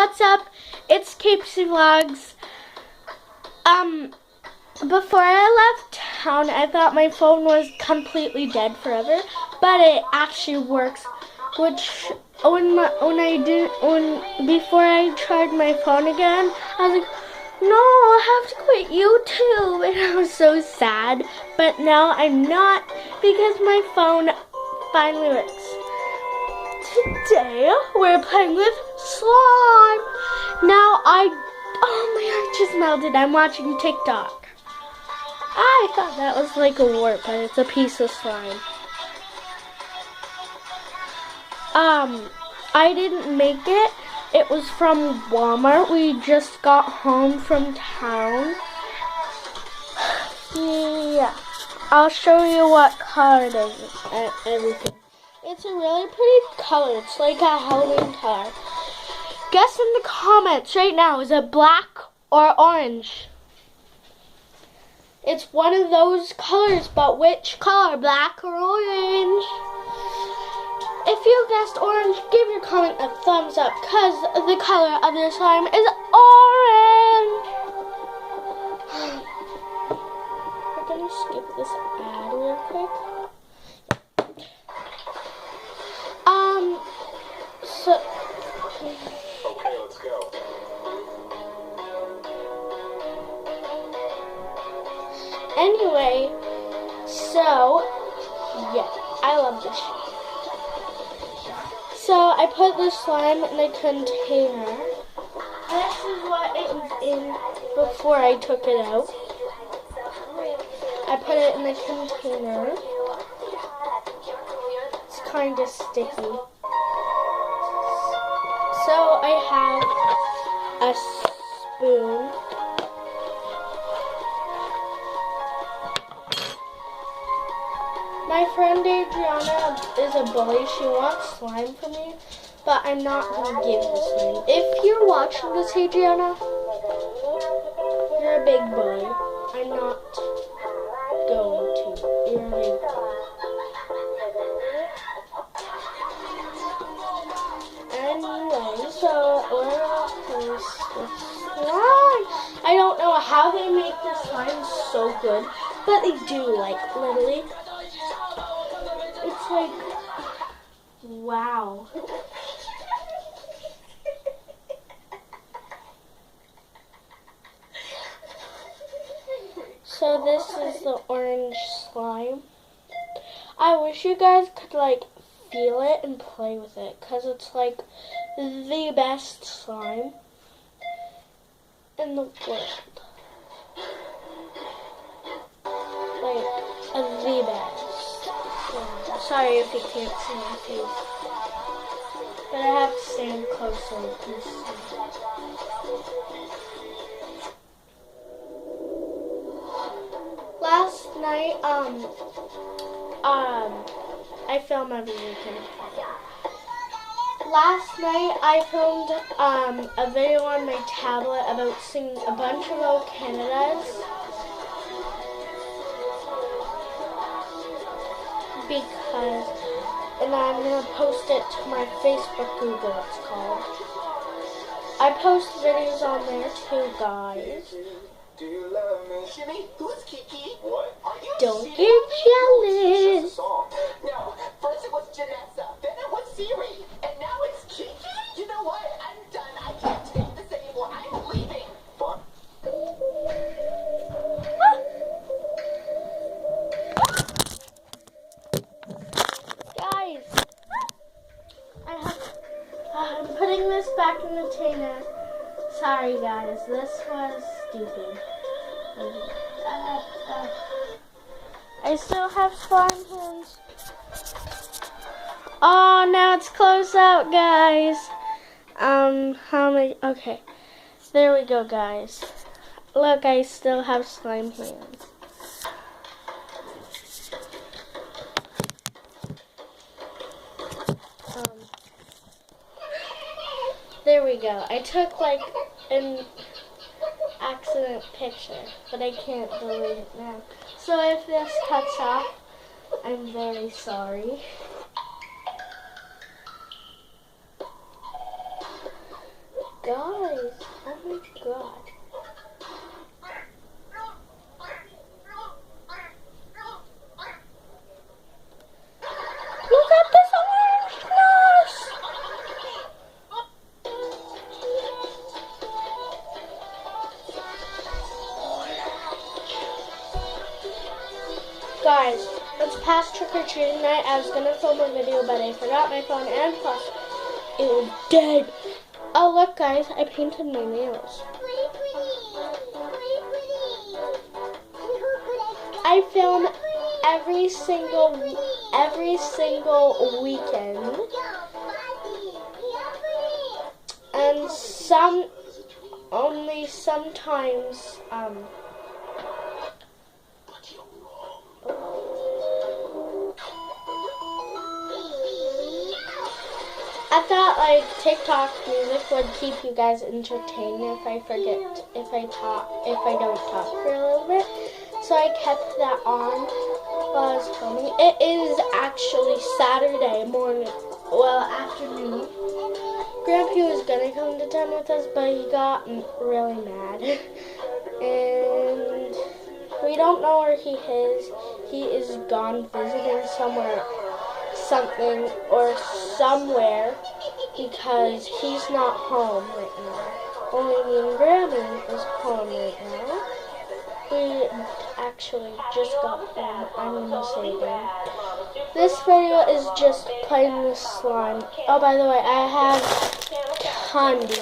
What's up? It's Casey Vlogs. Before I left town, I thought my phone was completely dead forever, but it actually works. Which before I tried my phone again, I was like, no, I have to quit YouTube, and I was so sad. But now I'm not, because my phone finally works. Today we're playing with slime. Now oh my heart just melted. I'm watching TikTok. I thought that was like a wart, but it's a piece of slime. I didn't make it. It was from Walmart. We just got home from town. Yeah, I'll show you what color it is and everything. It's a really pretty color. It's like a Halloween color. Guess in the comments right now, is it black or orange? It's one of those colors, but which color, black or orange? If you guessed orange, give your comment a thumbs up, because the color of your slime is orange. We're going to skip this ad real quick. Okay, let's go. Anyway, so, yeah, I love this. So, I put the slime in a container. This is what it was in before I took it out. I put it in a container. It's kind of sticky. So, I have a spoon. My friend Adriana is a bully. She wants slime from me, but I'm not going to give the slime. If you're watching this, Adriana, you're a big bully. I'm not going to. You're a big bully. Anyway, so we're going to place the slime. I don't know how they make this slime so good, but they do, like, literally. It's like, wow. So this is the orange slime. I wish you guys could like feel it and play with it, because it's like the best slime in the world. Like, the best. Yeah. Sorry if you can't see my face, but I have to stand close so you can see. Last night, I film every weekend. Last night, I filmed a video on my tablet about singing a bunch of old Canadas. And I'm going to post it to my Facebook Google, it's called. I post videos on there too, guys. Do you love me? Jimmy, who's Kiki? What? Are you Don't serious? get jealous. No, first it was Janessa, then it was Siri, and now it's Kiki? You know what? I'm done. I can't take this anymore. I'm leaving. Fuck. Guys, I'm putting this back in the container. Sorry guys, this was stupid. I still have slime hands. Oh, now it's close out, guys. How many? Okay, there we go, guys. Look, I still have slime hands. There we go. I took like an accident picture, but I can't delete it now. So if this cuts off, I'm very sorry. Guys, oh my god. Look at this orange glass! Guys, it's past trick-or-treating night. I was gonna film a video, but I forgot my phone, and plus, it was dead. Oh, look, guys, I painted my nails. I film every single weekend, and only sometimes, I thought like TikTok music would keep you guys entertained if I don't talk for a little bit. So I kept that on while I was filming. It is actually Saturday morning, afternoon. Grandpa was gonna come to town with us, but he got really mad. And we don't know where he is. He is gone visiting somewhere somewhere because he's not home right now. Only me and Grammy is home right now. We actually just got home. I'm gonna say again. This video is just playing with slime. Oh, by the way, I have tons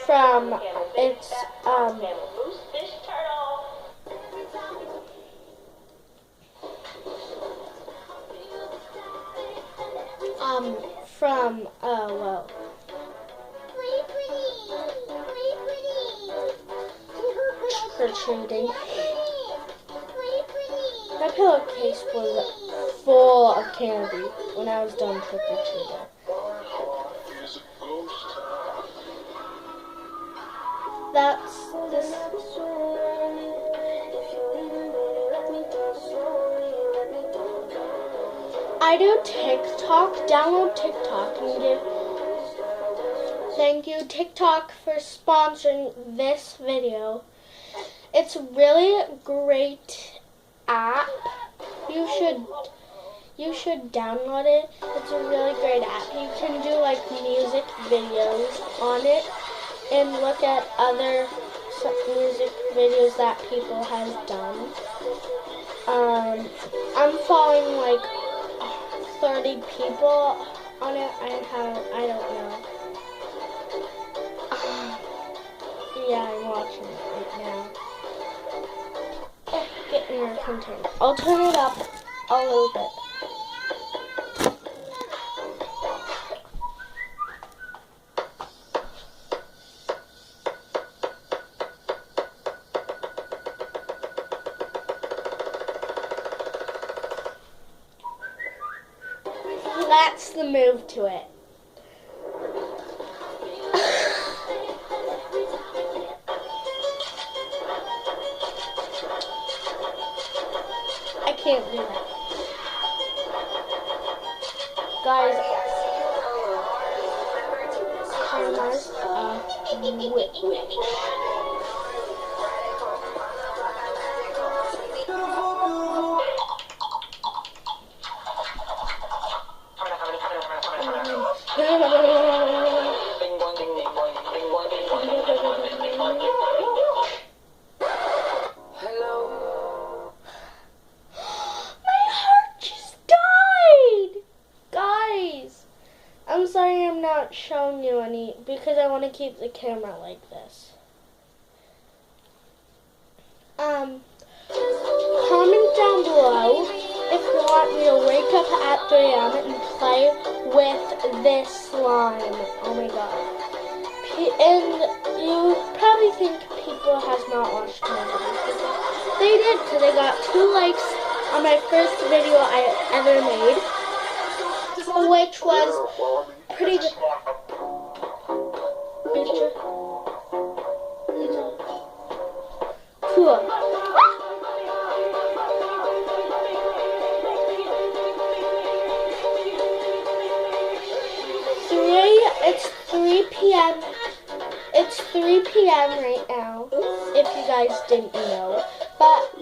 from trick-or-treating. My pillowcase was full of candy when I was done trick-or-treating. That's this. I do TikTok. Download TikTok and thank you TikTok for sponsoring this video. It's really a great app. You should download it. It's a really great app. You can do like music videos on it and look at other music videos that people have done. I'm following like 30 people on it. I don't know. Yeah, I'm watching it right now. Get in your container. I'll turn it up a little bit. That's the move to it. I can't do that. Guys, karma's a witch. I'm sorry I'm not showing you any because I want to keep the camera like this. Comment down below if you want me to wake up at 3 a.m. and play with this slime. Oh my god. And you probably think people has not watched my video. They did because I got 2 likes on my first video I ever made, which was pretty good. Cool. It's 3 p.m. p.m. It's 3 p.m. right now, if you guys didn't know. But,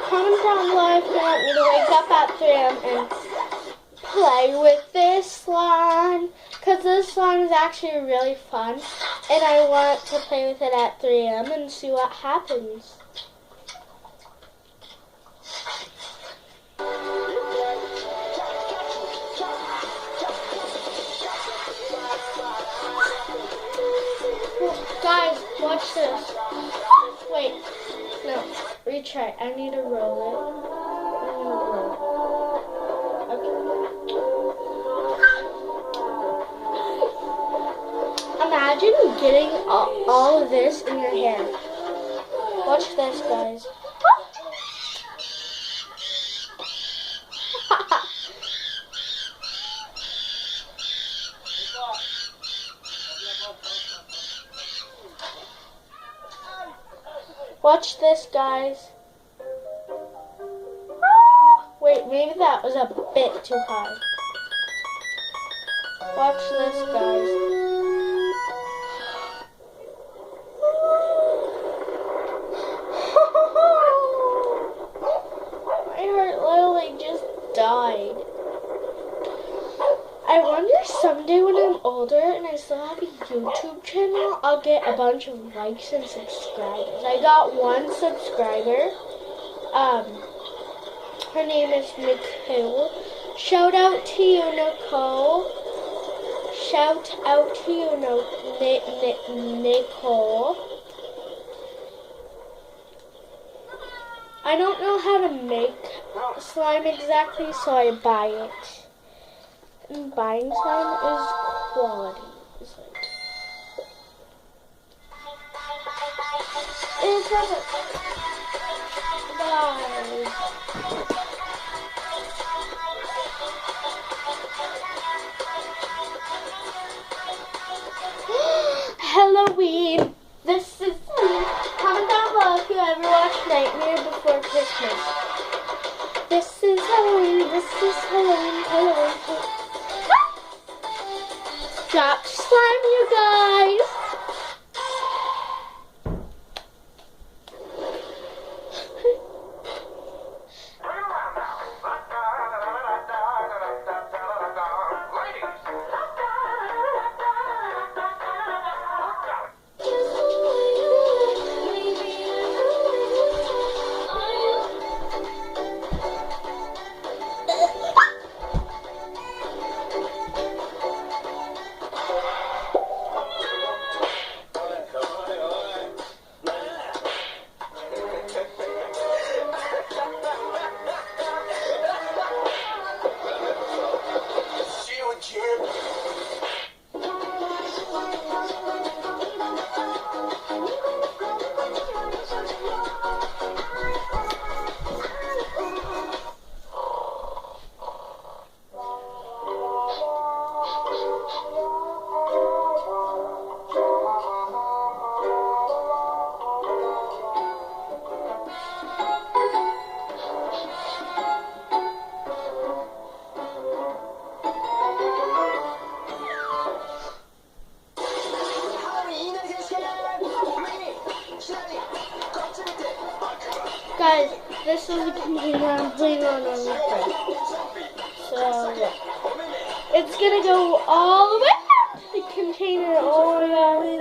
comment down below if you want me to wake up at 3 a.m. and play with this slime, because this slime is actually really fun, and I want to play with it at 3 a.m. and see what happens. Guys, watch this. Wait, no, retry. I need to roll it. Imagine getting all of this in your hair. Watch this, guys. Watch this, guys. Wait, maybe that was a bit too high. Watch this, guys. My heart literally just died. I wonder someday when I'm older and I still have a YouTube channel, I'll get a bunch of likes and subscribers. I got 1 subscriber. Her name is Nicole. Shout out to you, Nicole. Shout out to you, Nicole. I don't know how to make slime exactly, so I buy it. And buying slime is quality. It's like, it's perfect. Guys. Halloween. This is comment down below if you ever watched Nightmare Before Christmas. This is Halloween. This is Halloween. Halloween. Drop slime, you guys. Guys, this is the container I'm putting on my friend. So, yeah. It's gonna go all the way to the container all the way